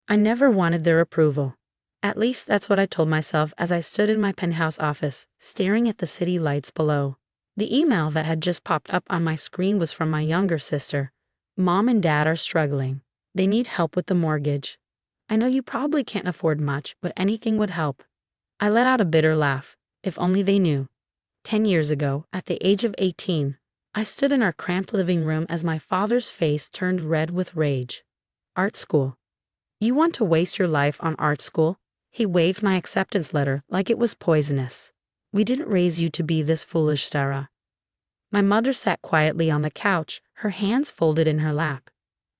I never wanted their approval. At least that's what I told myself as I stood in my penthouse office, staring at the city lights below. The email that had just popped up on my screen was from my younger sister. Mom and Dad are struggling. They need help with the mortgage. I know you probably can't afford much, but anything would help. I let out a bitter laugh. If only they knew. 10 years ago, at the age of 18, I stood in our cramped living room as my father's face turned red with rage. Art school. You want to waste your life on art school? He waved my acceptance letter like it was poisonous. We didn't raise you to be this foolish, Sarah. My mother sat quietly on the couch, her hands folded in her lap.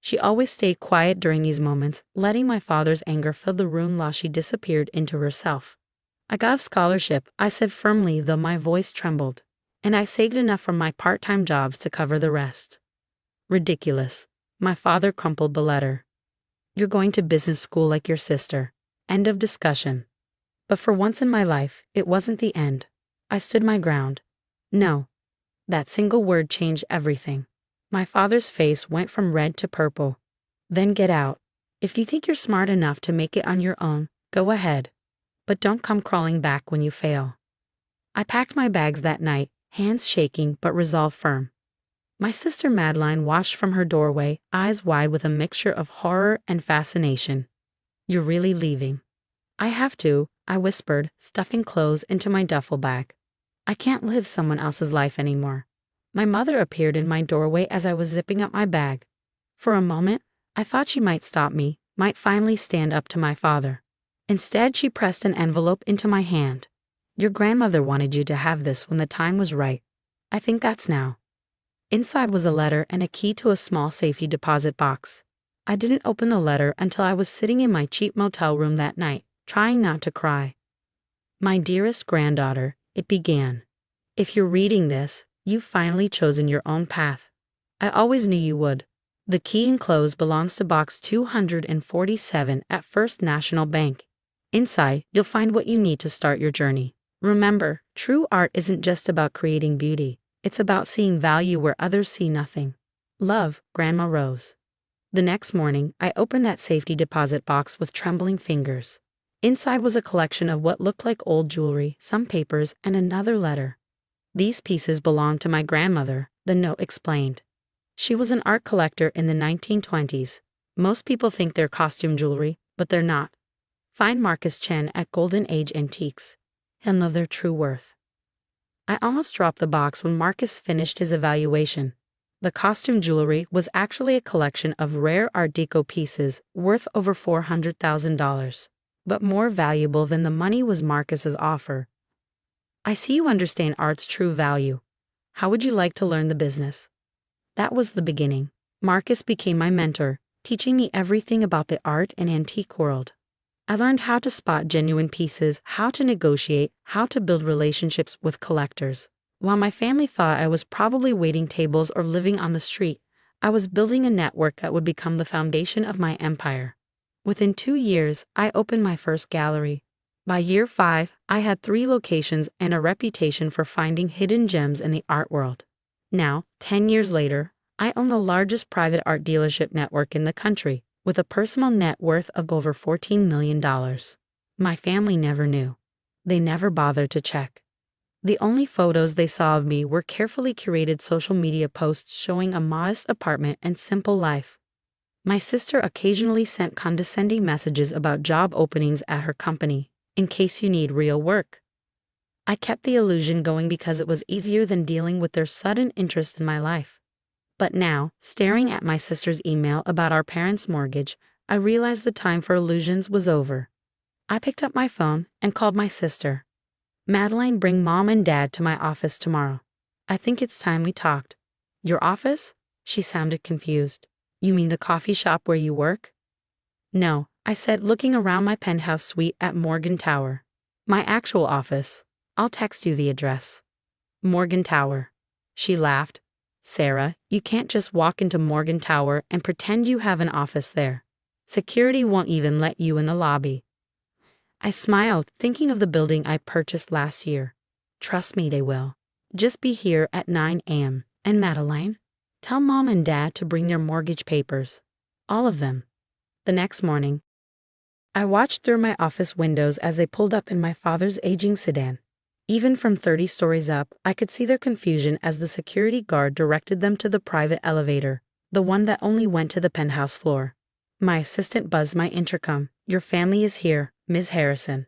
She always stayed quiet during these moments, letting my father's anger fill the room while she disappeared into herself. I got a scholarship, I said firmly, though my voice trembled, and I saved enough from my part-time jobs to cover the rest. Ridiculous. My father crumpled the letter. You're going to business school like your sister. End of discussion. But for once in my life, it wasn't the end. I stood my ground. No. That single word changed everything. My father's face went from red to purple. Then get out. If you think you're smart enough to make it on your own, go ahead. But don't come crawling back when you fail. I packed my bags that night, hands shaking but resolve firm. My sister Madeline watched from her doorway, eyes wide with a mixture of horror and fascination. You're really leaving? I have to, I whispered, stuffing clothes into my duffel bag. I can't live someone else's life anymore. My mother appeared in my doorway as I was zipping up my bag. For a moment, I thought she might stop me, might finally stand up to my father. Instead, she pressed an envelope into my hand. Your grandmother wanted you to have this when the time was right. I think that's now. Inside was a letter and a key to a small safety deposit box. I didn't open the letter until I was sitting in my cheap motel room that night, trying not to cry. My dearest granddaughter, it began. If you're reading this, you've finally chosen your own path. I always knew you would. The key enclosed belongs to box 247 at First National Bank. Inside, you'll find what you need to start your journey. Remember, true art isn't just about creating beauty. It's about seeing value where others see nothing. Love, Grandma Rose. The next morning, I opened that safety deposit box with trembling fingers. Inside was a collection of what looked like old jewelry, some papers, and another letter. These pieces belonged to my grandmother, the note explained. She was an art collector in the 1920s. Most people think they're costume jewelry, but they're not. Find Marcus Chen at Golden Age Antiques. He'll know their true worth. I almost dropped the box when Marcus finished his evaluation. The costume jewelry was actually a collection of rare Art Deco pieces worth over $400,000. But more valuable than the money was Marcus's offer. I see you understand art's true value. How would you like to learn the business? That was the beginning. Marcus became my mentor, teaching me everything about the art and antique world. I learned how to spot genuine pieces, how to negotiate, how to build relationships with collectors. While my family thought I was probably waiting tables or living on the street, I was building a network that would become the foundation of my empire. Within 2 years, I opened my first gallery. By year 5, I had 3 locations and a reputation for finding hidden gems in the art world. Now, 10 years later, I own the largest private art dealership network in the country, with a personal net worth of over $14 million. My family never knew. They never bothered to check. The only photos they saw of me were carefully curated social media posts showing a modest apartment and simple life. My sister occasionally sent condescending messages about job openings at her company, in case you need real work. I kept the illusion going because it was easier than dealing with their sudden interest in my life. But now, staring at my sister's email about our parents' mortgage, I realized the time for illusions was over. I picked up my phone and called my sister. Madeline, bring Mom and Dad to my office tomorrow. I think it's time we talked. Your office? She sounded confused. You mean the coffee shop where you work? No, I said, looking around my penthouse suite at Morgan Tower. My actual office. I'll text you the address. Morgan Tower. She laughed. Sarah, you can't just walk into Morgan Tower and pretend you have an office there. Security won't even let you in the lobby. I smiled, thinking of the building I purchased last year. Trust me, they will. Just be here at 9 a.m. And Madeline? Tell Mom and Dad to bring their mortgage papers. All of them. The next morning, I watched through my office windows as they pulled up in my father's aging sedan. Even from 30 stories up, I could see their confusion as the security guard directed them to the private elevator, the one that only went to the penthouse floor. My assistant buzzed my intercom. "Your family is here, Ms. Harrison."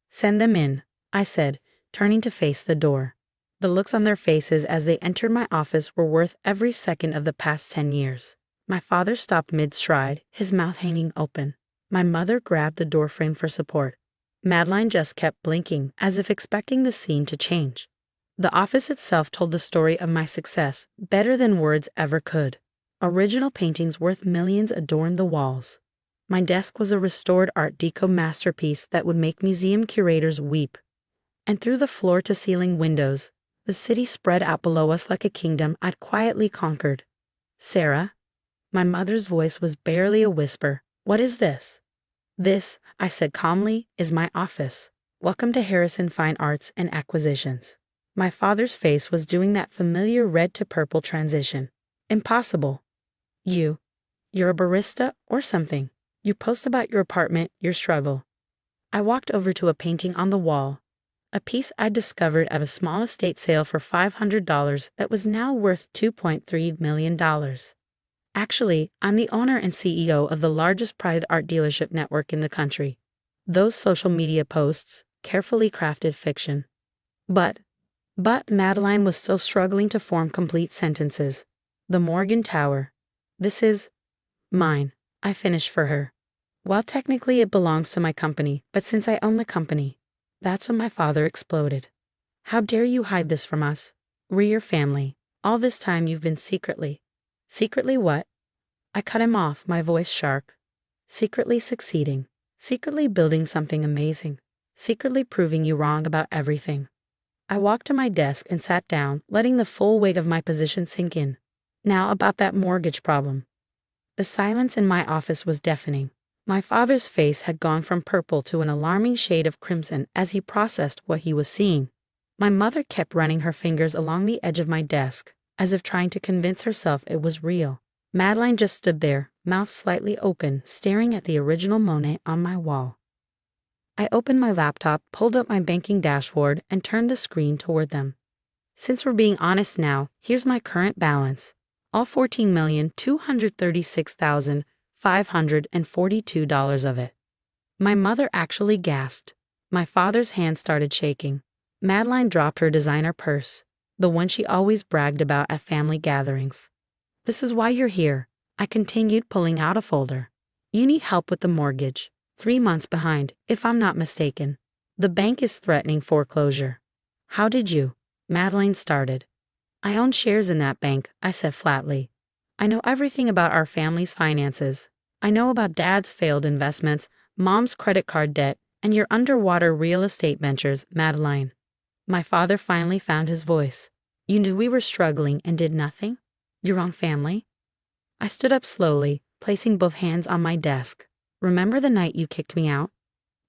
"Send them in," I said, turning to face the door. The looks on their faces as they entered my office were worth every second of the past 10 years. My father stopped mid-stride, his mouth hanging open. My mother grabbed the doorframe for support. Madeline just kept blinking, as if expecting the scene to change. The office itself told the story of my success better than words ever could. Original paintings worth millions adorned the walls. My desk was a restored Art Deco masterpiece that would make museum curators weep. And through the floor-to-ceiling windows, the city spread out below us like a kingdom I'd quietly conquered. "Sarah?" My mother's voice was barely a whisper. "What is this?" "This," I said calmly, "is my office. Welcome to Harrison Fine Arts and Acquisitions." My father's face was doing that familiar red to purple transition. "Impossible. You're a barista or something. You post about your apartment, your struggle." I walked over to a painting on the wall, a piece I'd discovered at a small estate sale for $500 that was now worth $2.3 million. "Actually, I'm the owner and CEO of the largest private art dealership network in the country." Those social media posts, carefully crafted fiction. But Madeline was still struggling to form complete sentences. "The Morgan Tower. This is mine," I finished for her. "Well, technically it belongs to my company, but since I own the company." That's when my father exploded. "How dare you hide this from us? We're your family. All this time you've been secretly." "Secretly what?" I cut him off, my voice sharp. "Secretly succeeding. Secretly building something amazing. Secretly proving you wrong about everything." I walked to my desk and sat down, letting the full weight of my position sink in. "Now about that mortgage problem." The silence in my office was deafening. My father's face had gone from purple to an alarming shade of crimson as he processed what he was seeing. My mother kept running her fingers along the edge of my desk, as if trying to convince herself it was real. Madeline just stood there, mouth slightly open, staring at the original Monet on my wall. I opened my laptop, pulled up my banking dashboard, and turned the screen toward them. "Since we're being honest now, here's my current balance. All $14,236,542 of it." My mother actually gasped. My father's hand started shaking. Madeline dropped her designer purse, the one she always bragged about at family gatherings. "This is why you're here," I continued, pulling out a folder. "You need help with the mortgage. 3 months behind, if I'm not mistaken. The bank is threatening foreclosure." "How did you?" Madeline started. "I own shares in that bank," I said flatly. "I know everything about our family's finances. I know about Dad's failed investments, Mom's credit card debt, and your underwater real estate ventures, Madeline." My father finally found his voice. "You knew we were struggling and did nothing? Your own family?" I stood up slowly, placing both hands on my desk. "Remember the night you kicked me out?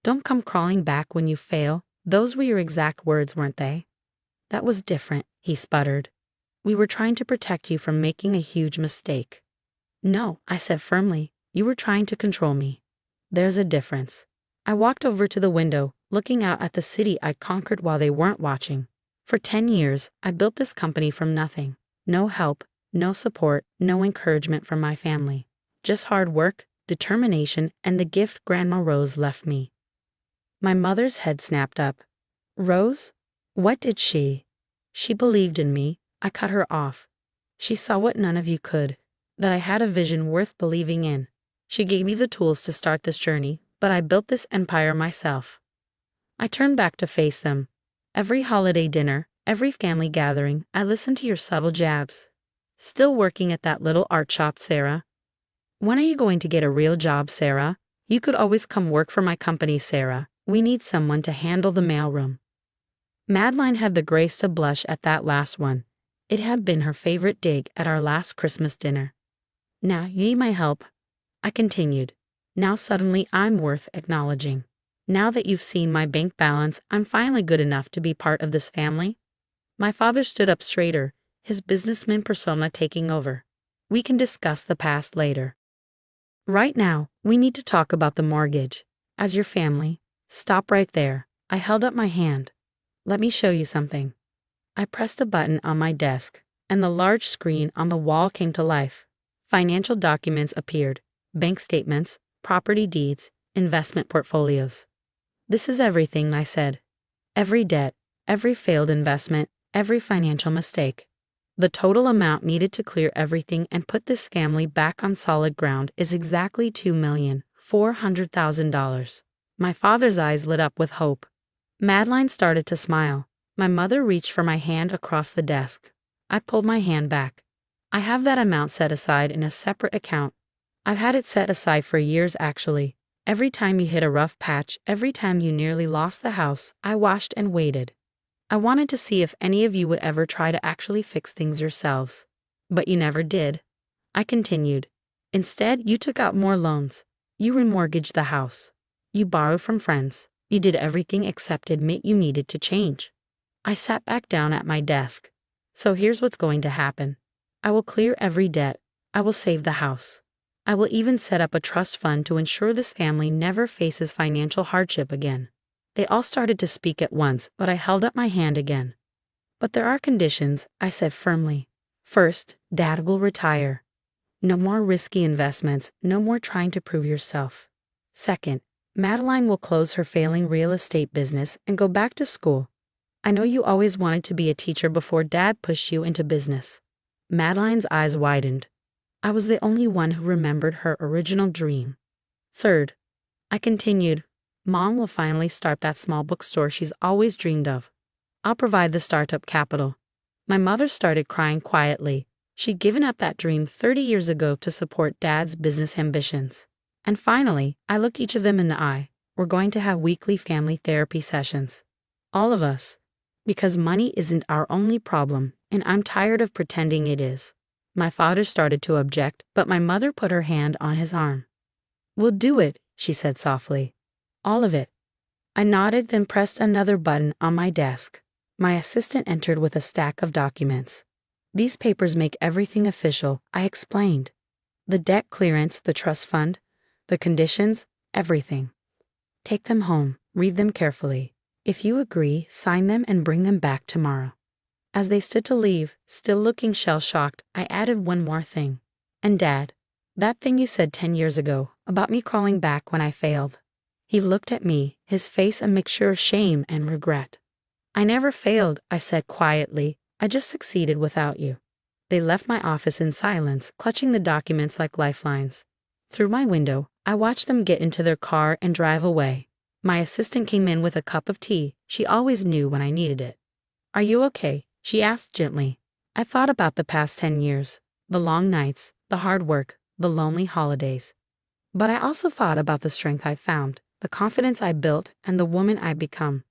Don't come crawling back when you fail. Those were your exact words, weren't they?" "That was different," he sputtered. "We were trying to protect you from making a huge mistake." "No," I said firmly. "You were trying to control me." "There's a difference." I walked over to the window, looking out at the city I'd conquered while they weren't watching. For 10 years, I built this company from nothing. No help, no support, no encouragement from my family. Just hard work, determination, and the gift Grandma Rose left me. My mother's head snapped up. "Rose? What did she?" "She believed in me." I cut her off. "She saw what none of you could, that I had a vision worth believing in. She gave me the tools to start this journey, but I built this empire myself." I turned back to face them. Every holiday dinner, every family gathering, I listened to your subtle jabs. "Still working at that little art shop, Sarah? When are you going to get a real job, Sarah? You could always come work for my company, Sarah. We need someone to handle the mailroom." Madeline had the grace to blush at that last one. It had been her favorite dig at our last Christmas dinner. "Now you need my help," I continued. "Now suddenly I'm worth acknowledging. Now that you've seen my bank balance, I'm finally good enough to be part of this family." My father stood up straighter, his businessman persona taking over. "We can discuss the past later. Right now, we need to talk about the mortgage. As your family, stop right there. I held up my hand. Let me show you something. I pressed a button on my desk, and the large screen on the wall came to life. Financial documents appeared, bank statements, property deeds, investment portfolios. This is everything, I said. Every debt, every failed investment, every financial mistake. The total amount needed to clear everything and put this family back on solid ground is exactly $2,400,000. My father's eyes lit up with hope. Madeline started to smile. My mother reached for my hand across the desk. I pulled my hand back. I have that amount set aside in a separate account. I've had it set aside for years, actually. Every time you hit a rough patch, every time you nearly lost the house, I watched and waited. I wanted to see if any of you would ever try to actually fix things yourselves. But you never did. I continued. Instead, you took out more loans. You remortgaged the house. You borrowed from friends. You did everything except admit you needed to change. I sat back down at my desk. So here's what's going to happen. I will clear every debt. I will save the house. I will even set up a trust fund to ensure this family never faces financial hardship again. They all started to speak at once, but I held up my hand again. But there are conditions, I said firmly. First, Dad will retire. No more risky investments, no more trying to prove yourself. Second, Madeline will close her failing real estate business and go back to school. I know you always wanted to be a teacher before Dad pushed you into business. Madeline's eyes widened. I was the only one who remembered her original dream. Third, I continued, Mom will finally start that small bookstore she's always dreamed of. I'll provide the startup capital. My mother started crying quietly. She'd given up that dream 30 years ago to support Dad's business ambitions. And finally, I looked each of them in the eye. We're going to have weekly family therapy sessions. All of us. Because money isn't our only problem, and I'm tired of pretending it is. My father started to object, but my mother put her hand on his arm. We'll do it, she said softly. All of it. I nodded, then pressed another button on my desk. My assistant entered with a stack of documents. These papers make everything official, I explained. The debt clearance, the trust fund, the conditions, everything. Take them home, read them carefully. If you agree, sign them and bring them back tomorrow. As they stood to leave, still looking shell-shocked, I added one more thing. And Dad, that thing you said 10 years ago, about me crawling back when I failed. He looked at me, his face a mixture of shame and regret. I never failed, I said quietly. I just succeeded without you. They left my office in silence, clutching the documents like lifelines. Through my window, I watched them get into their car and drive away. My assistant came in with a cup of tea. She always knew when I needed it. Are you okay? She asked gently. I thought about the past 10 years, the long nights, the hard work, the lonely holidays. But I also thought about the strength I found, the confidence I built, and the woman I've become.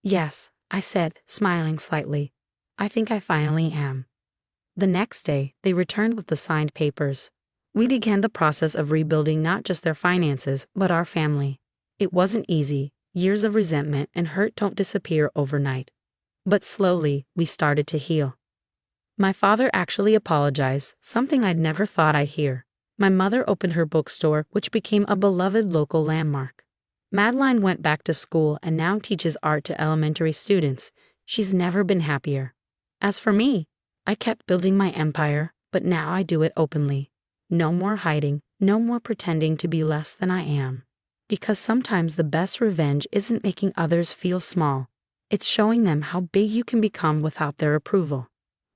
Yes, I said, smiling slightly. I think I finally am. The next day, they returned with the signed papers. We began the process of rebuilding not just their finances, but our family. It wasn't easy. Years of resentment and hurt don't disappear overnight. But slowly, we started to heal. My father actually apologized, something I'd never thought I'd hear. My mother opened her bookstore, which became a beloved local landmark. Madeline went back to school and now teaches art to elementary students. She's never been happier. As for me, I kept building my empire, but now I do it openly. No more hiding, no more pretending to be less than I am. Because sometimes the best revenge isn't making others feel small. It's showing them how big you can become without their approval.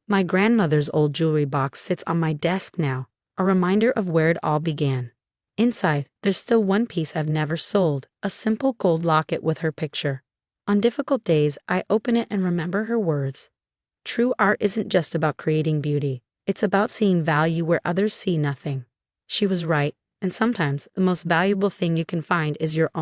My grandmother's old jewelry box sits on my desk now, a reminder of where it all began. Inside, there's still one piece I've never sold, a simple gold locket with her picture. On difficult days, I open it and remember her words. True art isn't just about creating beauty. It's about seeing value where others see nothing. She was right, and sometimes the most valuable thing you can find is your own.